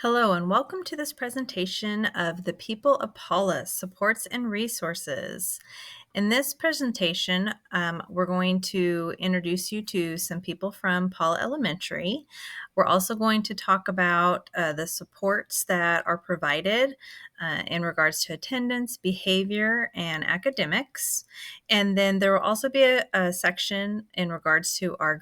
Hello and welcome to this presentation of the People of Palla Supports and Resources. In this presentation, we're going to introduce you to some people from Palla Elementary. We're also going to talk about the supports that are provided in regards to attendance, behavior, and academics. And then there will also be a section in regards to our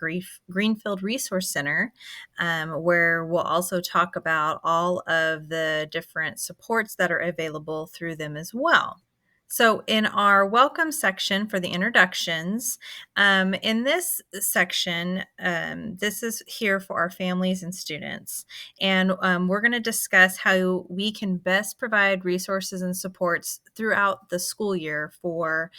Greenfield Resource Center, where we'll also talk about all of the different supports that are available through them as well. So in our welcome section for the introductions, in this section, this is here for our families and students. And we're going to discuss how we can best provide resources and supports throughout the school year for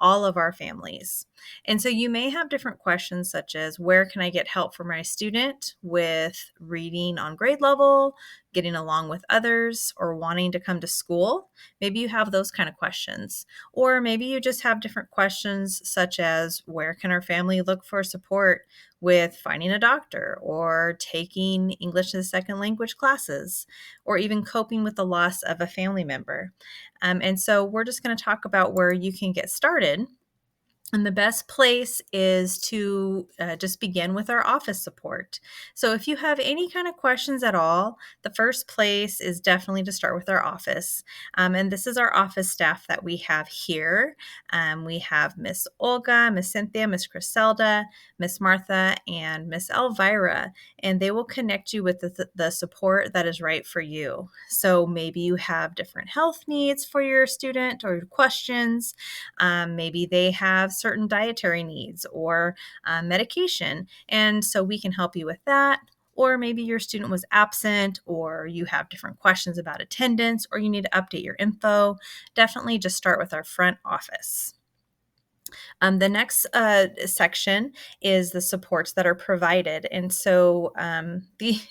all of our families. And so you may have different questions such as, where can I get help for my student with reading on grade level, getting along with others, or wanting to come to school? Maybe you have those kind of questions. Or maybe you just have different questions such as, where can our family look for support with finding a doctor, or taking English as a second language classes, or even coping with the loss of a family member? And so we're just going to talk about where you can get started. And the best place is to just begin with our office support. So if you have any kind of questions at all, the first place is definitely to start with our office. And this is our office staff that we have here. We have Miss Olga, Miss Cynthia, Miss Griselda, Miss Martha, and Miss Elvira, and they will connect you with the support that is right for you. So maybe you have different health needs for your student or questions. Maybe they have certain dietary needs or medication. And so we can help you with that. Or maybe your student was absent, or you have different questions about attendance, or you need to update your info. Definitely just start with our front office. The next section is the supports that are provided. And so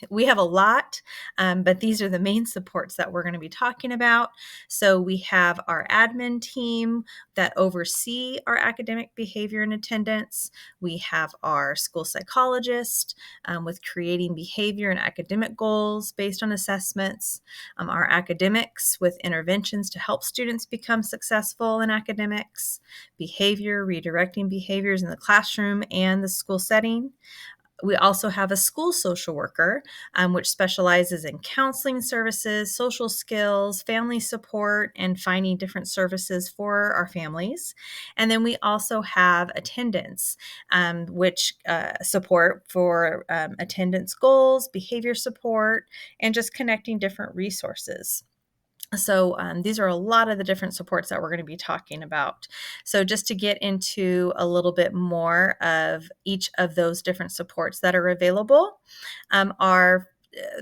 we have a lot, but these are the main supports that we're going to be talking about. So we have our admin team that oversee our academic behavior and attendance. We have our school psychologist with creating behavior and academic goals based on assessments. Our academics with interventions to help students become successful in academics, behavior, redirecting behaviors in the classroom and the school setting. We also have a school social worker, which specializes in counseling services, social skills, family support, and finding different services for our families. And then we also have attendance, which support for attendance goals, behavior support, and just connecting different resources. So these are a lot of the different supports that we're going to be talking about. So just to get into a little bit more of each of those different supports that are available, are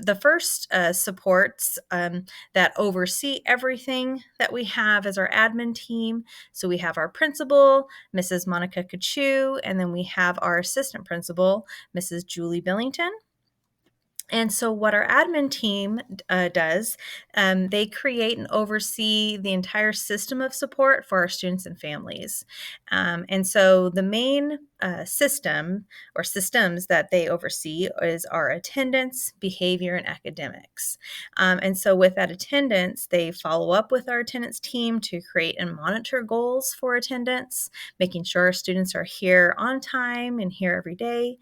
the first supports that oversee everything that we have is our admin team. So we have our principal, Mrs. Monica Kachu, and then we have our assistant principal, Mrs. Julie Billington. And so what our admin team does, they create and oversee the entire system of support for our students and families. And so the main system or systems that they oversee is our attendance, behavior, and academics. And so with that attendance, they follow up with our attendance team to create and monitor goals for attendance, making sure our students are here on time and here every day.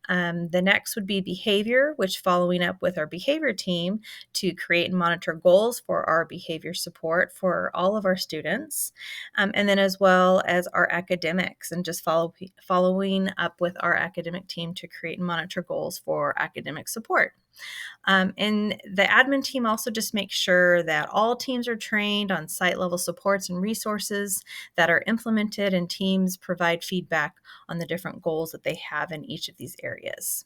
The next would be behavior, which following up with our behavior team to create and monitor goals for our behavior support for all of our students. And then as well as our academics, and just following up with our academic team to create and monitor goals for academic support. And the admin team also just makes sure that all teams are trained on site level supports and resources that are implemented, and teams provide feedback on the different goals that they have in each of these areas.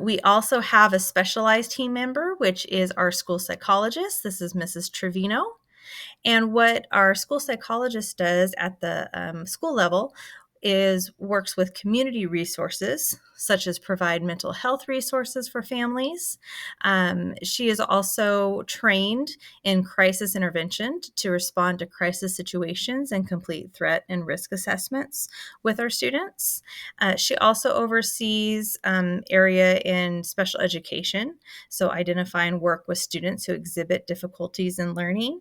We also have a specialized team member, which is our school psychologist. This is Mrs. Trevino. And what our school psychologist does at the school level, is works with community resources, such as provide mental health resources for families. She is also trained in crisis intervention to respond to crisis situations and complete threat and risk assessments with our students. She also oversees area in special education, so identify and work with students who exhibit difficulties in learning.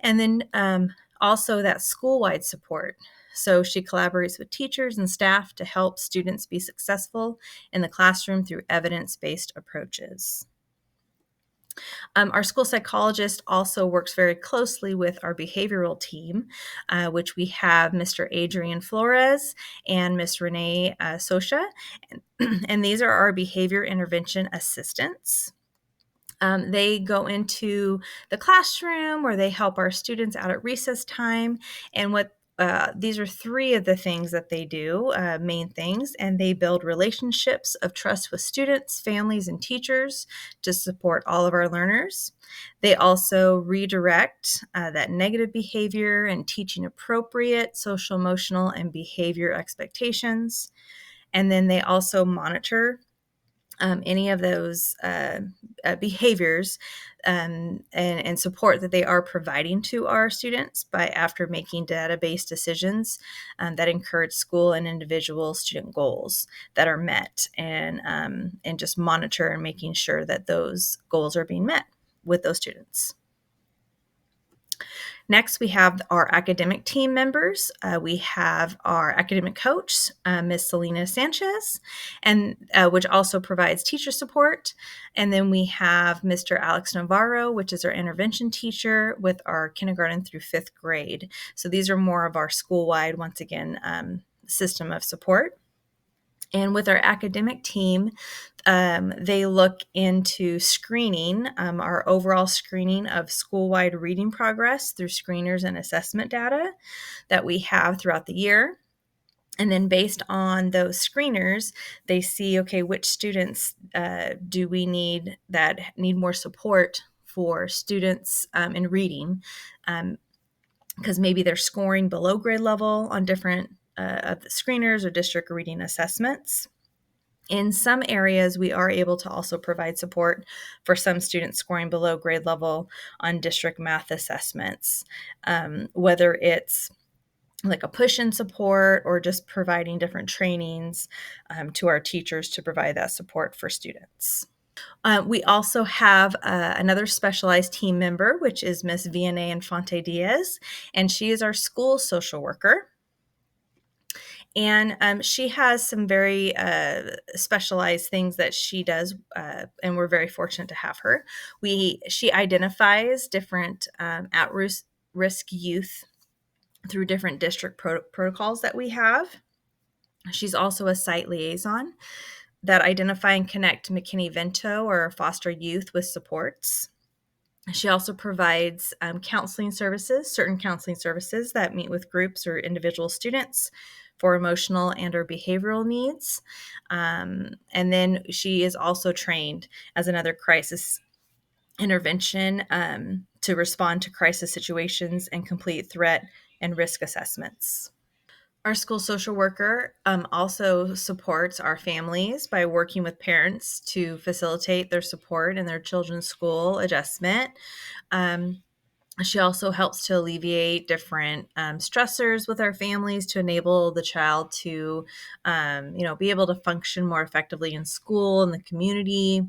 And then also that school-wide support. So she collaborates with teachers and staff to help students be successful in the classroom through evidence-based approaches. Our school psychologist also works very closely with our behavioral team, which we have Mr. Adrian Flores and Miss Renee Sosha. And these are our behavior intervention assistants. They go into the classroom or they help our students out at recess time. And these are three of the things that they do, main things, and they build relationships of trust with students, families, and teachers to support all of our learners. They also redirect that negative behavior and teaching appropriate social, emotional, and behavior expectations. And then they also monitor any of those behaviors and support that they are providing to our students by after making database decisions that encourage school and individual student goals that are met, and just monitor and making sure that those goals are being met with those students. Next, we have our academic team members. We have our academic coach, Ms. Selena Sanchez, and which also provides teacher support. And then we have Mr. Alex Navarro, which is our intervention teacher with our kindergarten through fifth grade. So these are more of our school-wide, once again, system of support. And with our academic team, they look into screening, our overall screening of school-wide reading progress through screeners and assessment data that we have throughout the year. And then based on those screeners, they see, okay, which students do we need that need more support for students in reading, because maybe they're scoring below grade level on different of the screeners or district reading assessments. In some areas, we are able to also provide support for some students scoring below grade level on district math assessments, whether it's like a push-in support or just providing different trainings to our teachers to provide that support for students. We also have another specialized team member, which is Miss Vianney Infante Diaz, and she is our school social worker. And she has some very specialized things that she does, and we're very fortunate to have her. She identifies different at-risk youth through different district protocols that we have. She's also a site liaison that identify and connect McKinney-Vento or foster youth with supports. She also provides counseling services, certain counseling services that meet with groups or individual students for emotional and or behavioral needs. And then she is also trained as another crisis intervention to respond to crisis situations and complete threat and risk assessments. Our school social worker also supports our families by working with parents to facilitate their support in their children's school adjustment. She also helps to alleviate different stressors with our families to enable the child to, be able to function more effectively in school and the community.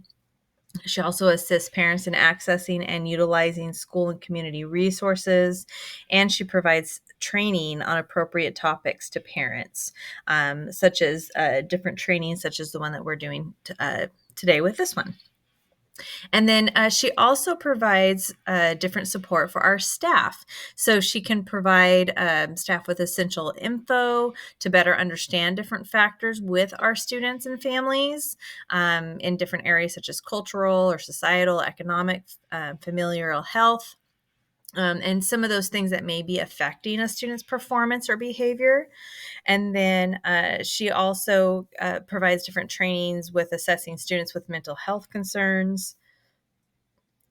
She also assists parents in accessing and utilizing school and community resources, and she provides training on appropriate topics to parents, such as different trainings, such as the one that we're doing today with this one. And then she also provides different support for our staff. So she can provide staff with essential info to better understand different factors with our students and families in different areas such as cultural or societal, economic, familial health. And some of those things that may be affecting a student's performance or behavior. And then she also provides different trainings with assessing students with mental health concerns.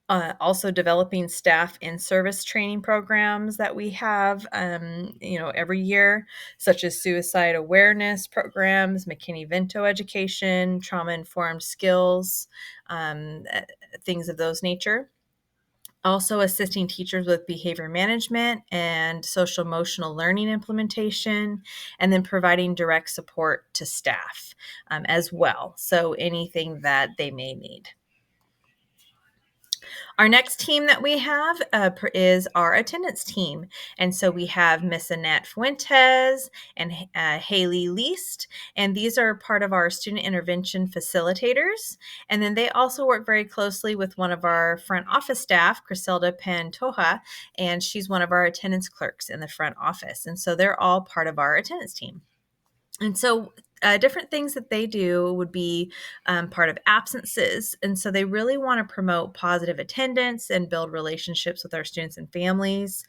Also developing staff in service training programs that we have, every year, such as suicide awareness programs, McKinney-Vento education, trauma-informed skills, things of those nature. Also assisting teachers with behavior management and social emotional learning implementation, and then providing direct support to staff as well. So anything that they may need. Our next team that we have is our attendance team. And so we have Miss Annette Fuentes and Haley Least. And these are part of our student intervention facilitators. And then they also work very closely with one of our front office staff, Griselda Pantoja, and she's one of our attendance clerks in the front office. And so they're all part of our attendance team. And so different things that they do would be part of absences. And so they really want to promote positive attendance and build relationships with our students and families,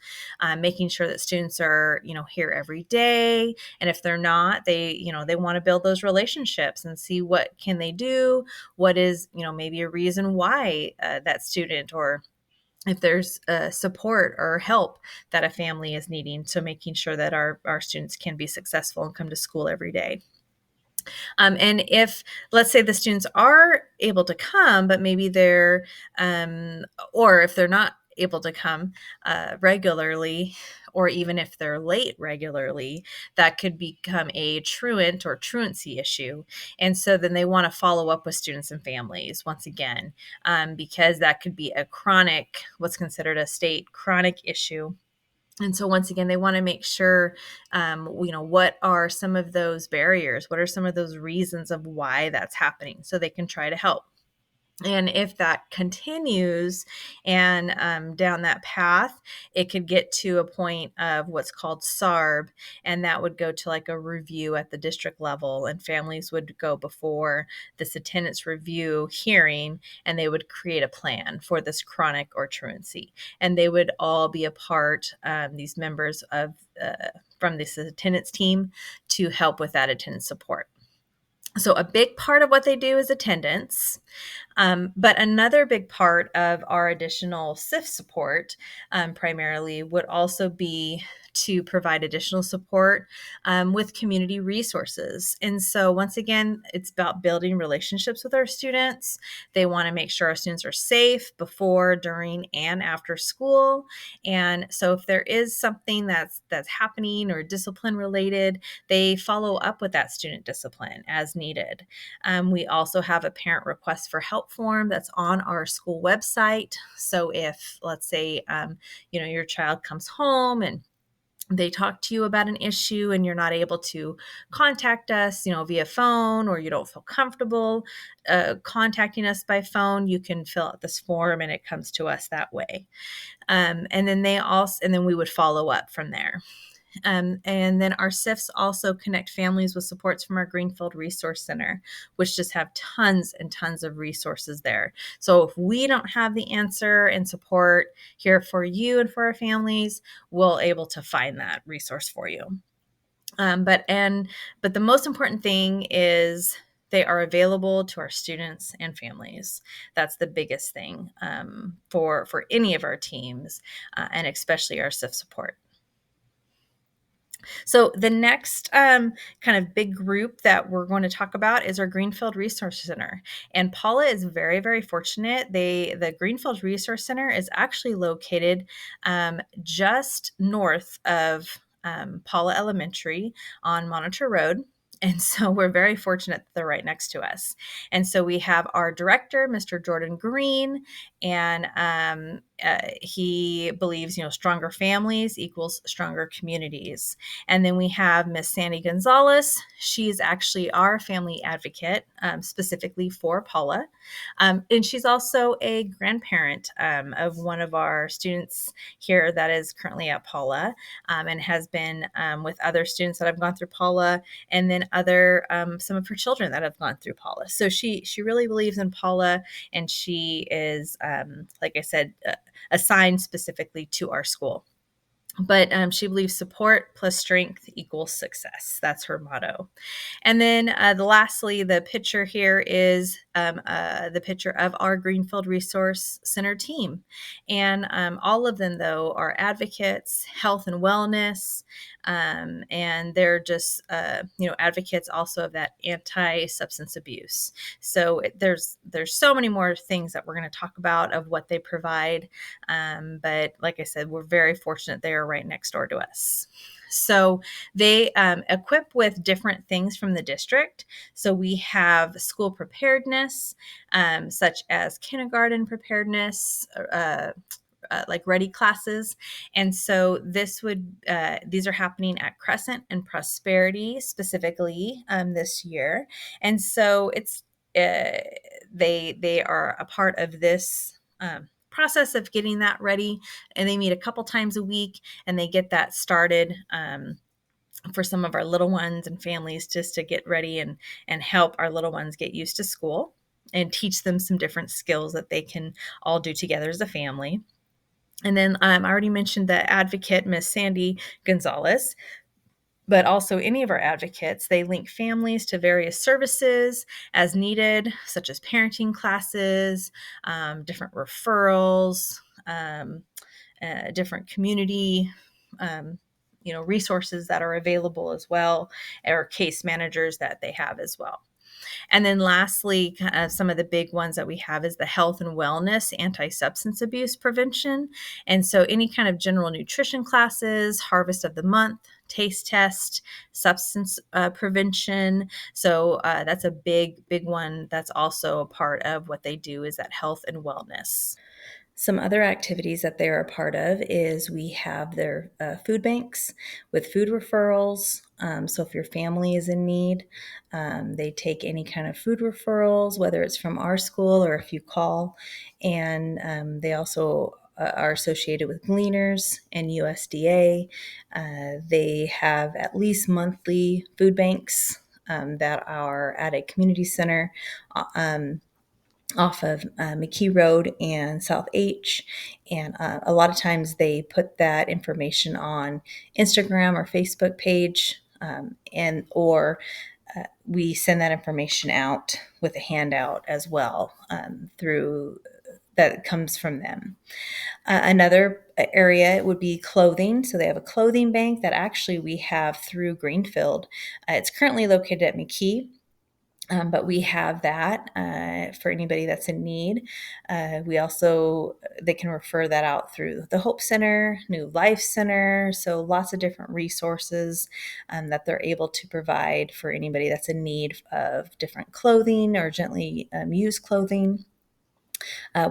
making sure that students are, here every day. And if they're not, they want to build those relationships and see what can they do, what is, maybe a reason why that student, or if there's support or help that a family is needing. So making sure that our students can be successful and come to school every day. And if, let's say, the students are able to come, but maybe or if they're not able to come regularly, or even if they're late regularly, that could become a truant or truancy issue. And so then they want to follow up with students and families once again, because that could be what's considered a state chronic issue. And so once again, they want to make sure, what are some of those barriers? What are some of those reasons of why that's happening, so they can try to help. And if that continues and down that path, it could get to a point of what's called SARB, and that would go to like a review at the district level, and families would go before this attendance review hearing, and they would create a plan for this chronic or truancy. And they would all be a part, these members of from this attendance team, to help with that attendance support. So a big part of what they do is attendance. But another big part of our additional SIF support primarily would also be to provide additional support with community resources. And so once again, it's about building relationships with our students. They want to make sure our students are safe before, during, and after school. And so if there is something that's happening or discipline related, they follow up with that student discipline as needed. We also have a parent request for help form that's on our school website. So if, let's say, your child comes home and they talk to you about an issue and you're not able to contact us, via phone, or you don't feel comfortable contacting us by phone, you can fill out this form and it comes to us that way. And then we would follow up from there. And then our SIFs also connect families with supports from our Greenfield Resource Center, which just have tons and tons of resources there. So if we don't have the answer and support here for you and for our families, we'll able to find that resource for you. But the most important thing is they are available to our students and families. That's the biggest thing for any of our teams, and especially our SIF support. So the next kind of big group that we're going to talk about is our Greenfield Resource Center. And Palla is very, very fortunate. The Greenfield Resource Center is actually located just north of Palla Elementary on Monitor Road. And so we're very fortunate that they're right next to us. And so we have our director, Mr. Jordan Green, and he believes, stronger families equals stronger communities. And then we have Miss Sandy Gonzalez. She is actually our family advocate, specifically for Palla. And she's also a grandparent of one of our students here that is currently at Palla, and has been with other students that have gone through Palla, and then some of her children that have gone through Palla. So she really believes in Palla, and she is, like I said, assigned specifically to our school. But she believes support plus strength equals success. That's her motto. And then lastly, the picture here is the picture of our Greenfield Resource Center team. And all of them, though, are advocates, health and wellness, and they're just, advocates also of that anti-substance abuse. So there's so many more things that we're going to talk about of what they provide. But like I said, we're very fortunate they are right next door to us. So they equip with different things from the district. So we have school preparedness, such as kindergarten preparedness, like ready classes. And so these are happening at Crescent and Prosperity specifically this year. And so they are a part of this process of getting that ready, and they meet a couple times a week, and they get that started for some of our little ones and families, just to get ready and help our little ones get used to school and teach them some different skills that they can all do together as a family. And then I already mentioned the advocate, Miss Sandy Gonzalez, but also any of our advocates, they link families to various services as needed, such as parenting classes, different referrals, different community resources that are available as well, or case managers that they have as well. And then lastly, some of the big ones that we have is the health and wellness, anti-substance abuse prevention. And so any kind of general nutrition classes, harvest of the month, taste test, substance prevention. So that's a big one. That's also a part of what they do, is that health and wellness. Some other activities that they're a part of is we have their food banks with food referrals. So if your family is in need, they take any kind of food referrals, whether it's from our school or if you call. And they also are associated with Gleaners and USDA. They have at least monthly food banks that are at a community center off of McKee Road and South H. And a lot of times they put that information on Instagram or Facebook page, or we send that information out with a handout as well through that comes from them. Another area would be clothing. So they have a clothing bank that actually we have through Greenfield. It's currently located at McKee. But we have that for anybody that's in need. They can refer that out through the Hope Center, New Life Center. So lots of different resources that they're able to provide for anybody that's in need of different clothing or gently used clothing.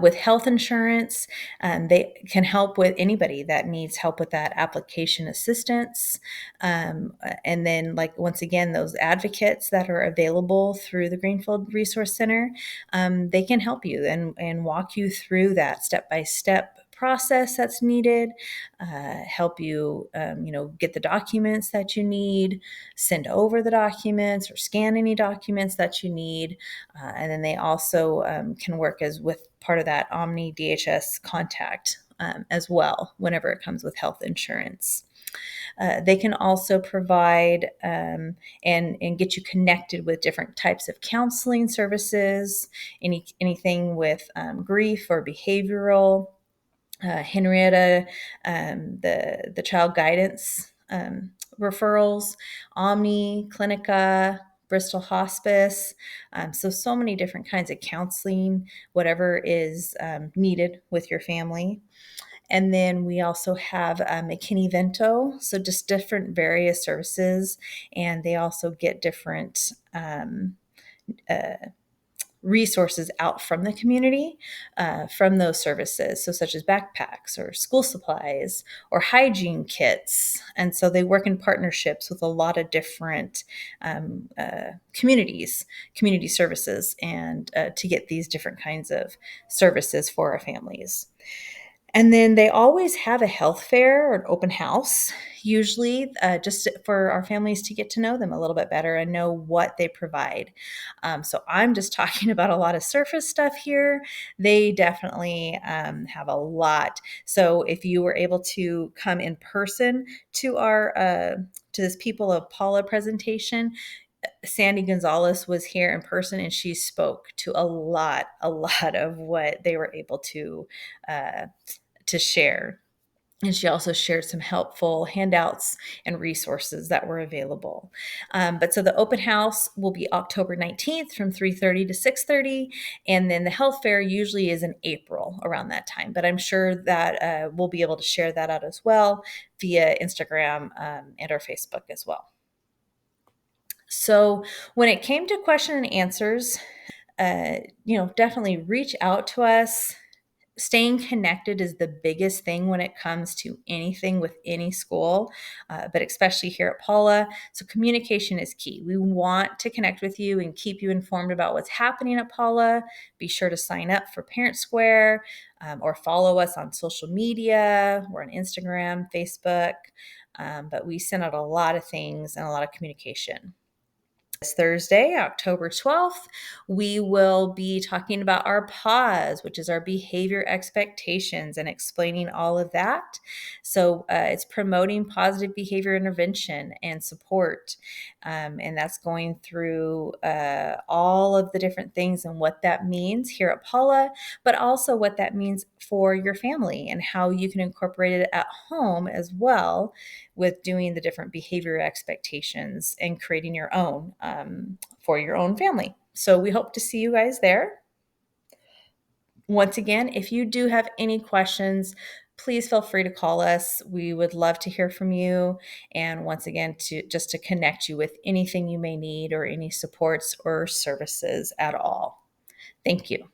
With health insurance, they can help with anybody that needs help with that application assistance. And then, like, once again, those advocates that are available through the Greenfield Resource Center, they can help you and walk you through that step-by-step process that's needed, help you, get the documents that you need, send over the documents or scan any documents that you need. And then they also can work as with part of that Omni DHS contact as well, whenever it comes with health insurance. They can also provide and get you connected with different types of counseling services, anything with grief or behavioral. Henrietta, the child guidance referrals, Omni, Clinica, Bristol Hospice. So many different kinds of counseling, whatever is needed with your family. And then we also have McKinney Vento, so just different various services, and they also get different resources out from the community from those services, so such as backpacks or school supplies or hygiene kits. And so they work in partnerships with a lot of different community services, and to get these different kinds of services for our families. And then they always have a health fair or an open house, usually just for our families to get to know them a little bit better and know what they provide. So I'm just talking about a lot of surface stuff here. They definitely have a lot. So if you were able to come in person to our to this People of Palla presentation, Sandy Gonzalez was here in person, and she spoke to a lot of what they were able to share. And she also shared some helpful handouts and resources that were available. But so the open house will be October 19th from 3:30 to 6:30. And then the health fair usually is in April around that time. But I'm sure that we'll be able to share that out as well via Instagram and our Facebook as well. So when it came to question and answers, definitely reach out to us. Staying connected is the biggest thing when it comes to anything with any school, but especially here at Palla. So communication is key. We want to connect with you and keep you informed about what's happening at Palla. Be sure to sign up for Parent Square or follow us on social media. We're on Instagram, Facebook, but we send out a lot of things and a lot of communication. This Thursday, October 12th, we will be talking about our pause, which is our behavior expectations, and explaining all of that. So it's promoting positive behavior intervention and support. And that's going through all of the different things and what that means here at Palla, but also what that means for your family and how you can incorporate it at home as well, with doing the different behavior expectations and creating your own for your own family. So we hope to see you guys there. Once again, if you do have any questions, please feel free to call us. We would love to hear from you. And once again, to connect you with anything you may need or any supports or services at all. Thank you.